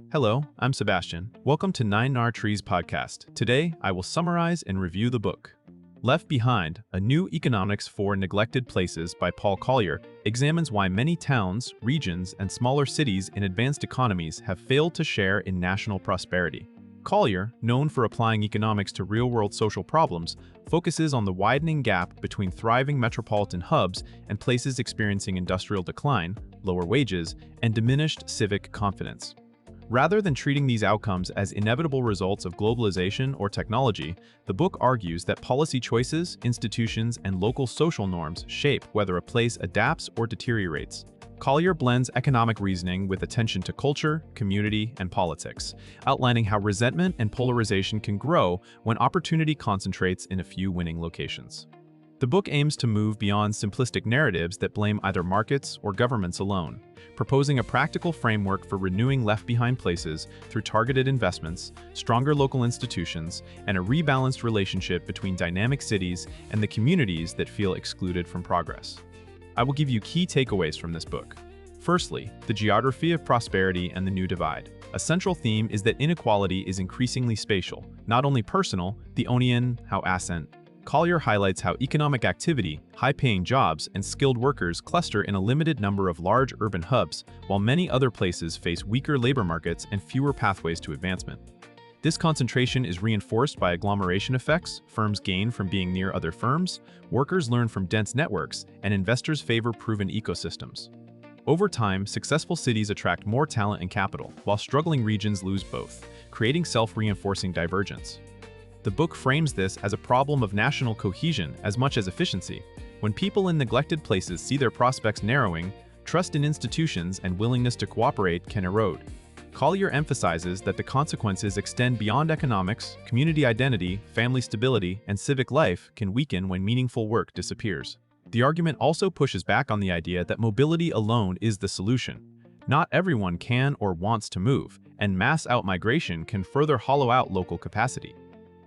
Hello, I'm Sebastian. Welcome to 9 Trees podcast. Today, I will summarize and review the book. Left Behind, A New Economics for Neglected Places by Paul Collier examines why many towns, regions, and smaller cities in advanced economies have failed to share in national prosperity. Collier, known for applying economics to real-world social problems, focuses on the widening gap between thriving metropolitan hubs and places experiencing industrial decline, lower wages, and diminished civic confidence. Rather than treating these outcomes as inevitable results of globalization or technology, the book argues that policy choices, institutions, and local social norms shape whether a place adapts or deteriorates. Collier blends economic reasoning with attention to culture, community, and politics, outlining how resentment and polarization can grow when opportunity concentrates in a few winning locations. The book aims to move beyond simplistic narratives that blame either markets or governments alone, proposing a practical framework for renewing left-behind places through targeted investments, stronger local institutions, and a rebalanced relationship between dynamic cities and the communities that feel excluded from progress. I will give you key takeaways from this book. Firstly, the geography of prosperity and the new divide. A central theme is that inequality is increasingly spatial, not only personal, the onion, how ascent. Collier highlights how economic activity, high-paying jobs, and skilled workers cluster in a limited number of large urban hubs, while many other places face weaker labor markets and fewer pathways to advancement. This concentration is reinforced by agglomeration effects. Firms gain from being near other firms, workers learn from dense networks, and investors favor proven ecosystems. Over time, successful cities attract more talent and capital, while struggling regions lose both, creating self-reinforcing divergence. The book frames this as a problem of national cohesion as much as efficiency. When people in neglected places see their prospects narrowing, trust in institutions and willingness to cooperate can erode. Collier emphasizes that the consequences extend beyond economics. Community identity, family stability, and civic life can weaken when meaningful work disappears. The argument also pushes back on the idea that mobility alone is the solution. Not everyone can or wants to move, and mass outmigration can further hollow out local capacity.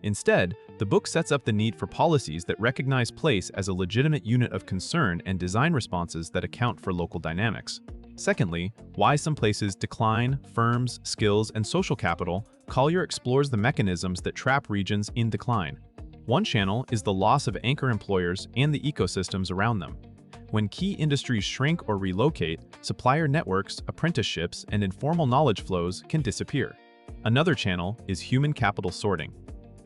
Instead, the book sets up the need for policies that recognize place as a legitimate unit of concern and design responses that account for local dynamics. Secondly, why some places decline, firms, skills, and social capital. Collier explores the mechanisms that trap regions in decline. One channel is the loss of anchor employers and the ecosystems around them. When key industries shrink or relocate, supplier networks, apprenticeships, and informal knowledge flows can disappear. Another channel is human capital sorting.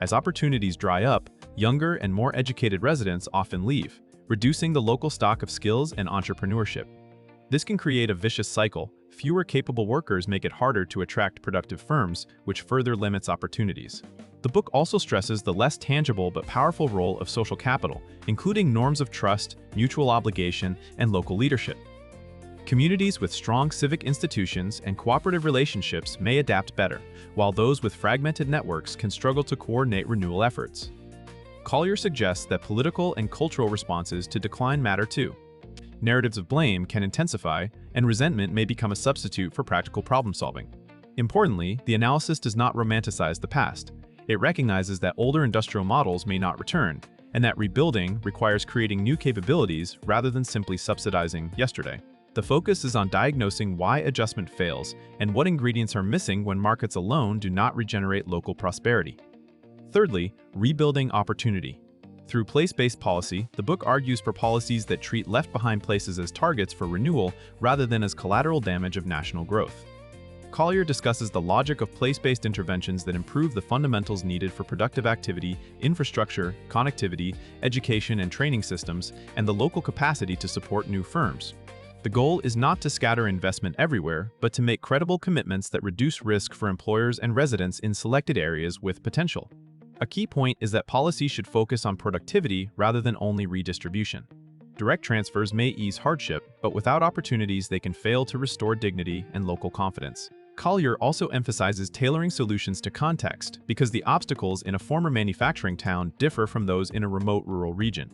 As opportunities dry up, younger and more educated residents often leave, reducing the local stock of skills and entrepreneurship. This can create a vicious cycle. Fewer capable workers make it harder to attract productive firms, which further limits opportunities. The book also stresses the less tangible but powerful role of social capital, including norms of trust, mutual obligation, and local leadership. Communities with strong civic institutions and cooperative relationships may adapt better, while those with fragmented networks can struggle to coordinate renewal efforts. Collier suggests that political and cultural responses to decline matter too. Narratives of blame can intensify, and resentment may become a substitute for practical problem-solving. Importantly, the analysis does not romanticize the past. It recognizes that older industrial models may not return, and that rebuilding requires creating new capabilities rather than simply subsidizing yesterday. The focus is on diagnosing why adjustment fails and what ingredients are missing when markets alone do not regenerate local prosperity. Thirdly, rebuilding opportunity. Through place-based policy, the book argues for policies that treat left-behind places as targets for renewal rather than as collateral damage of national growth. Collier discusses the logic of place-based interventions that improve the fundamentals needed for productive activity, infrastructure, connectivity, education and training systems, and the local capacity to support new firms. The goal is not to scatter investment everywhere, but to make credible commitments that reduce risk for employers and residents in selected areas with potential. A key point is that policy should focus on productivity rather than only redistribution. Direct transfers may ease hardship, but without opportunities they can fail to restore dignity and local confidence. Collier also emphasizes tailoring solutions to context because the obstacles in a former manufacturing town differ from those in a remote rural region.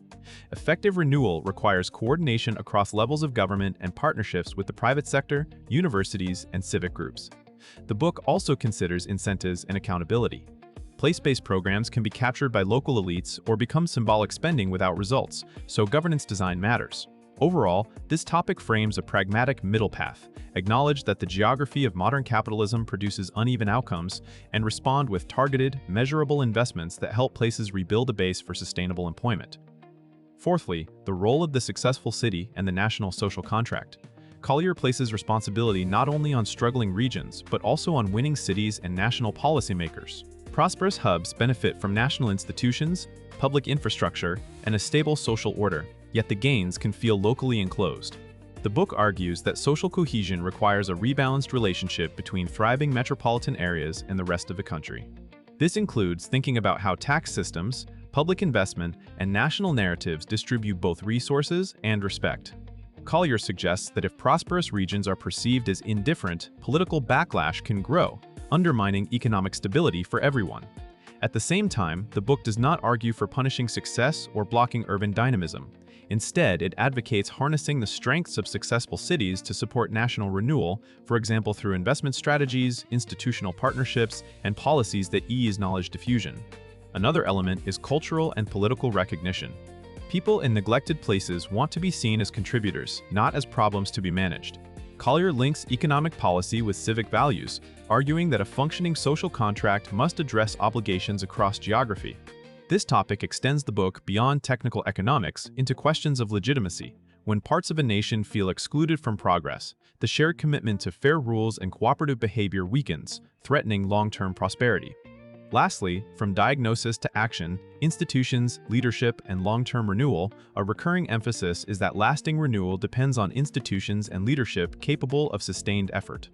Effective renewal requires coordination across levels of government and partnerships with the private sector, universities, and civic groups. The book also considers incentives and accountability. Place-based programs can be captured by local elites or become symbolic spending without results, so governance design matters. Overall, this topic frames a pragmatic middle path, acknowledge that the geography of modern capitalism produces uneven outcomes, and respond with targeted, measurable investments that help places rebuild a base for sustainable employment. Fourthly, the role of the successful city and the national social contract. Collier places responsibility not only on struggling regions, but also on winning cities and national policymakers. Prosperous hubs benefit from national institutions, public infrastructure, and a stable social order, yet the gains can feel locally enclosed. The book argues that social cohesion requires a rebalanced relationship between thriving metropolitan areas and the rest of the country. This includes thinking about how tax systems, public investment, and national narratives distribute both resources and respect. Collier suggests that if prosperous regions are perceived as indifferent, political backlash can grow, undermining economic stability for everyone. At the same time, the book does not argue for punishing success or blocking urban dynamism. Instead, it advocates harnessing the strengths of successful cities to support national renewal, for example through investment strategies, institutional partnerships, and policies that ease knowledge diffusion. Another element is cultural and political recognition. People in neglected places want to be seen as contributors, not as problems to be managed. Collier links economic policy with civic values, arguing that a functioning social contract must address obligations across geography. This topic extends the book beyond technical economics into questions of legitimacy. When parts of a nation feel excluded from progress, the shared commitment to fair rules and cooperative behavior weakens, threatening long-term prosperity. Lastly, from diagnosis to action, institutions, leadership, and long-term renewal, a recurring emphasis is that lasting renewal depends on institutions and leadership capable of sustained effort.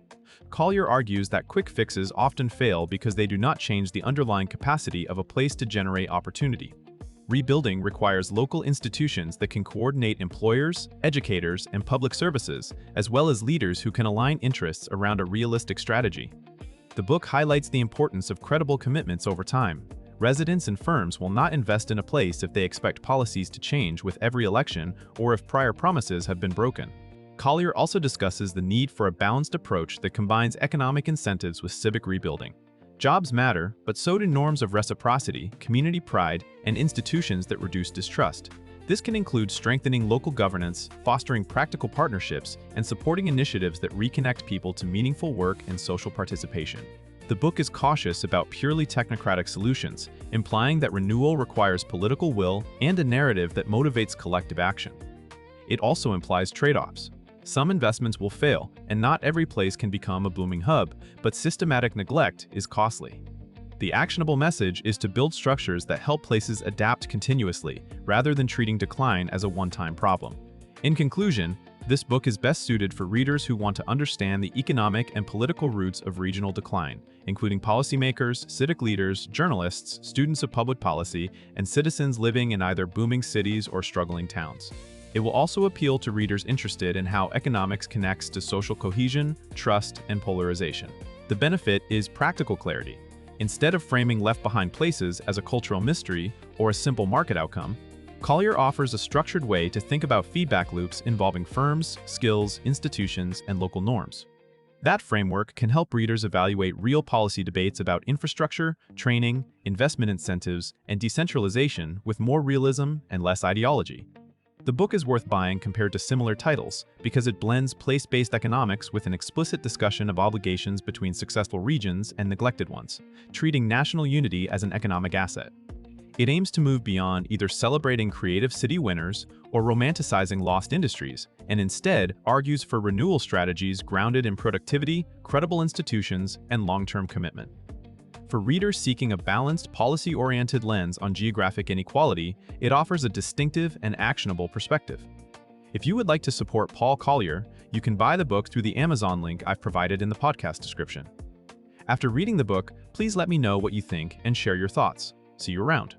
Collier argues that quick fixes often fail because they do not change the underlying capacity of a place to generate opportunity. Rebuilding requires local institutions that can coordinate employers, educators, and public services, as well as leaders who can align interests around a realistic strategy. The book highlights the importance of credible commitments over time. Residents and firms will not invest in a place if they expect policies to change with every election or if prior promises have been broken. Collier also discusses the need for a balanced approach that combines economic incentives with civic rebuilding. Jobs matter, but so do norms of reciprocity, community pride, and institutions that reduce distrust. This can include strengthening local governance, fostering practical partnerships, and supporting initiatives that reconnect people to meaningful work and social participation. The book is cautious about purely technocratic solutions, implying that renewal requires political will and a narrative that motivates collective action. It also implies trade-offs. Some investments will fail, and not every place can become a booming hub, but systematic neglect is costly. The actionable message is to build structures that help places adapt continuously, rather than treating decline as a one-time problem. In conclusion, this book is best suited for readers who want to understand the economic and political roots of regional decline, including policymakers, civic leaders, journalists, students of public policy, and citizens living in either booming cities or struggling towns. It will also appeal to readers interested in how economics connects to social cohesion, trust, and polarization. The benefit is practical clarity. Instead of framing left-behind places as a cultural mystery or a simple market outcome, Collier offers a structured way to think about feedback loops involving firms, skills, institutions, and local norms. That framework can help readers evaluate real policy debates about infrastructure, training, investment incentives, and decentralization with more realism and less ideology. The book is worth buying compared to similar titles because it blends place-based economics with an explicit discussion of obligations between successful regions and neglected ones, treating national unity as an economic asset. It aims to move beyond either celebrating creative city winners or romanticizing lost industries, and instead argues for renewal strategies grounded in productivity, credible institutions, and long-term commitment. For readers seeking a balanced, policy-oriented lens on geographic inequality, it offers a distinctive and actionable perspective. If you would like to support Paul Collier, you can buy the book through the Amazon link I've provided in the podcast description. After reading the book, please let me know what you think and share your thoughts. See you around.